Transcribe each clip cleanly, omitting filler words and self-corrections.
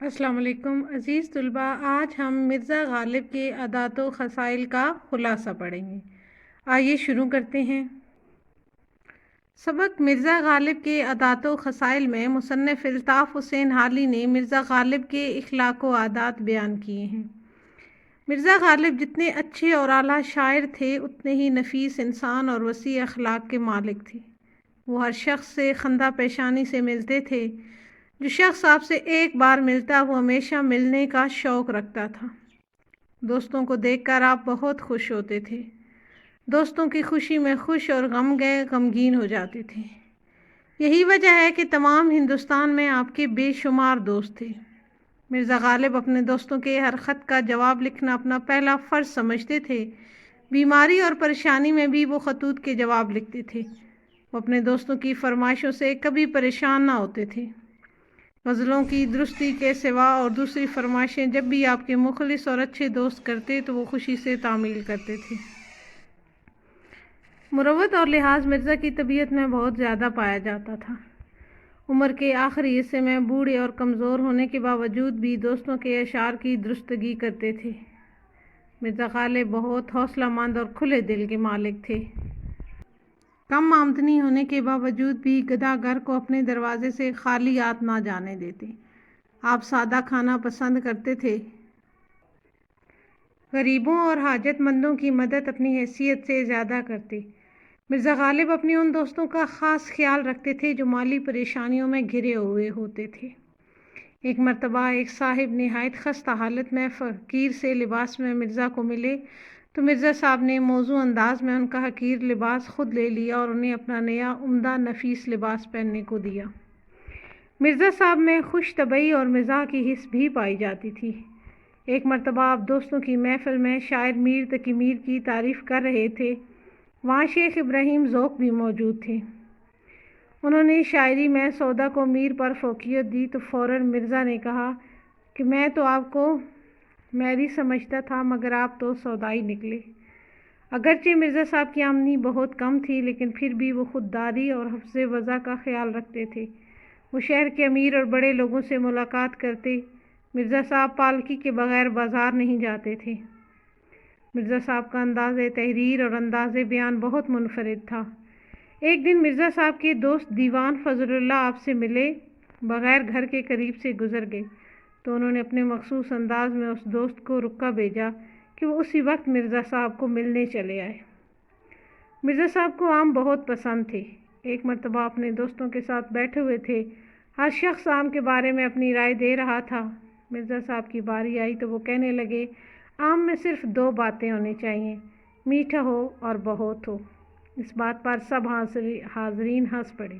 السلام علیکم عزیز طلباء، آج ہم مرزا غالب کے عادات و خصائل کا خلاصہ پڑھیں گے۔ آئیے شروع کرتے ہیں۔ سبق مرزا غالب کے عادات و خصائل میں مصنف الطاف حسین حالی نے مرزا غالب کے اخلاق و عادات بیان کیے ہیں۔ مرزا غالب جتنے اچھے اور اعلیٰ شاعر تھے، اتنے ہی نفیس انسان اور وسیع اخلاق کے مالک تھے۔ وہ ہر شخص سے خندہ پیشانی سے ملتے تھے۔ جو شخص آپ سے ایک بار ملتا وہ ہمیشہ ملنے کا شوق رکھتا تھا۔ دوستوں کو دیکھ کر آپ بہت خوش ہوتے تھے۔ دوستوں کی خوشی میں خوش اور غم گئے غمگین ہو جاتے تھے۔ یہی وجہ ہے کہ تمام ہندوستان میں آپ کے بے شمار دوست تھے۔ مرزا غالب اپنے دوستوں کے ہر خط کا جواب لکھنا اپنا پہلا فرض سمجھتے تھے۔ بیماری اور پریشانی میں بھی وہ خطوط کے جواب لکھتے تھے۔ وہ اپنے دوستوں کی فرمائشوں سے کبھی پریشان نہ ہوتے تھے۔ غزلوں کی درستی کے سوا اور دوسری فرمائشیں جب بھی آپ کے مخلص اور اچھے دوست کرتے تو وہ خوشی سے تعمیل کرتے تھے۔ مروت اور لحاظ مرزا کی طبیعت میں بہت زیادہ پایا جاتا تھا۔ عمر کے آخری حصے میں بوڑھے اور کمزور ہونے کے باوجود بھی دوستوں کے اشعار کی درستگی کرتے تھے۔ مرزا غالب بہت حوصلہ مند اور کھلے دل کے مالک تھے۔ کم آمدنی ہونے کے باوجود بھی گداگر کو اپنے دروازے سے خالی ہاتھ نہ جانے دیتے۔ آپ سادہ کھانا پسند کرتے تھے۔ غریبوں اور حاجت مندوں کی مدد اپنی حیثیت سے زیادہ کرتے۔ مرزا غالب اپنے ان دوستوں کا خاص خیال رکھتے تھے جو مالی پریشانیوں میں گھرے ہوئے ہوتے تھے۔ ایک مرتبہ ایک صاحب نہایت خستہ حالت میں فقیر سے لباس میں مرزا کو ملے تو مرزا صاحب نے موزوں انداز میں ان کا حقیر لباس خود لے لیا اور انہیں اپنا نیا عمدہ نفیس لباس پہننے کو دیا۔ مرزا صاحب میں خوش طبعی اور مزاح کی حس بھی پائی جاتی تھی۔ ایک مرتبہ آپ دوستوں کی محفل میں شاعر میر تقی میر کی تعریف کر رہے تھے۔ وہاں شیخ ابراہیم ذوق بھی موجود تھے۔ انہوں نے شاعری میں سودا کو میر پر فوقیت دی تو فوراً مرزا نے کہا کہ میں تو آپ کو میری سمجھتا تھا مگر آپ تو سودائی نکلے۔ اگرچہ مرزا صاحب کی آمدنی بہت کم تھی لیکن پھر بھی وہ خودداری اور حفظ وضع کا خیال رکھتے تھے۔ وہ شہر کے امیر اور بڑے لوگوں سے ملاقات کرتے۔ مرزا صاحب پالکی کے بغیر بازار نہیں جاتے تھے۔ مرزا صاحب کا انداز تحریر اور انداز بیان بہت منفرد تھا۔ ایک دن مرزا صاحب کے دوست دیوان فضل اللہ آپ سے ملے بغیر گھر کے قریب سے گزر گئے تو انہوں نے اپنے مخصوص انداز میں اس دوست کو رکا بھیجا کہ وہ اسی وقت مرزا صاحب کو ملنے چلے آئے۔ مرزا صاحب کو آم بہت پسند تھے۔ ایک مرتبہ اپنے دوستوں کے ساتھ بیٹھے ہوئے تھے۔ ہر شخص آم کے بارے میں اپنی رائے دے رہا تھا۔ مرزا صاحب کی باری آئی تو وہ کہنے لگے، آم میں صرف 2 باتیں ہونی چاہیے، میٹھا ہو اور بہت ہو۔ اس بات پر سب حاضرین ہنس پڑے۔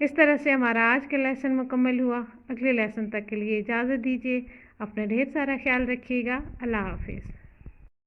اس طرح سے ہمارا آج کا لیسن مکمل ہوا۔ اگلے لیسن تک کے لیے اجازت دیجیے۔ اپنا ڈھیر سارا خیال رکھیے گا۔ اللہ حافظ۔